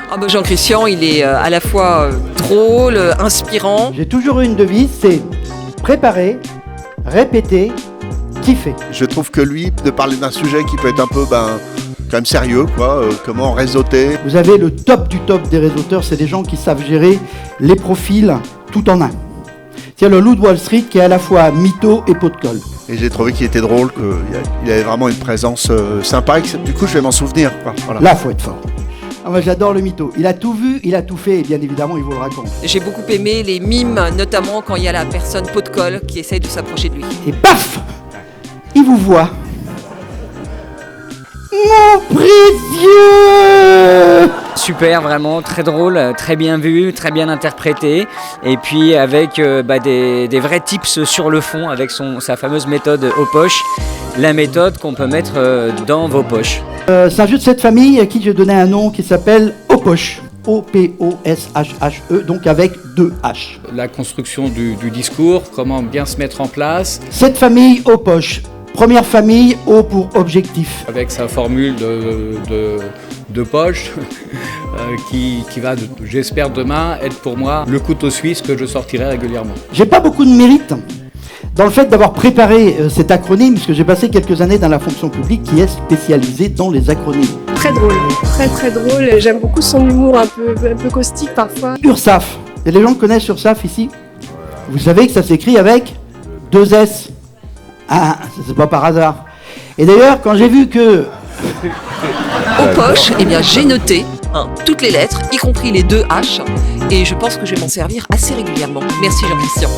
Ah bah Jean-Christian, il est à la fois drôle, inspirant. J'ai toujours eu une devise, c'est préparer, répéter, kiffer. Je trouve que lui, de parler d'un sujet qui peut être un peu quand même sérieux, quoi, comment réseauter. Vous avez le top du top des réseauteurs, c'est des gens qui savent gérer les profils tout en un. C'est le loup de Wall Street qui est à la fois mytho et pot de colle. Et j'ai trouvé qu'il était drôle, qu'il avait vraiment une présence sympa, et que, du coup je vais m'en souvenir, quoi. Voilà. Là, faut être fort. Ah, moi j'adore le mytho. Il a tout vu, il a tout fait et bien évidemment il vous le raconte. J'ai beaucoup aimé les mimes, notamment quand il y a la personne pot de colle qui essaye de s'approcher de lui. Et paf, il vous voit. Mon précieux! Super, vraiment, très drôle, très bien vu, très bien interprété. Et puis avec des vrais tips sur le fond, avec sa fameuse méthode aux poches, la méthode qu'on peut mettre dans vos poches. C'est un jeu de cette famille à qui j'ai donné un nom qui s'appelle Opoche. O-P-O-S-H-H-E, donc avec 2 H. La construction du discours, comment bien se mettre en place. Cette famille Opoche. Première famille, O pour objectif. Avec sa formule de poche qui va, j'espère demain, être pour moi le couteau suisse que je sortirai régulièrement. J'ai pas beaucoup de mérite dans le fait d'avoir préparé cet acronyme, puisque j'ai passé quelques années dans la fonction publique qui est spécialisée dans les acronymes. Très drôle, très drôle. J'aime beaucoup son humour un peu caustique parfois. URSAF. Et les gens connaissent URSAF ici? Vous savez que ça s'écrit avec 2 S. Ah, c'est pas par hasard. Et d'ailleurs, quand j'ai vu que... Aux poches, eh bien j'ai noté toutes les lettres, y compris les 2 H, et je pense que je vais m'en servir assez régulièrement. Merci Jean-Christian.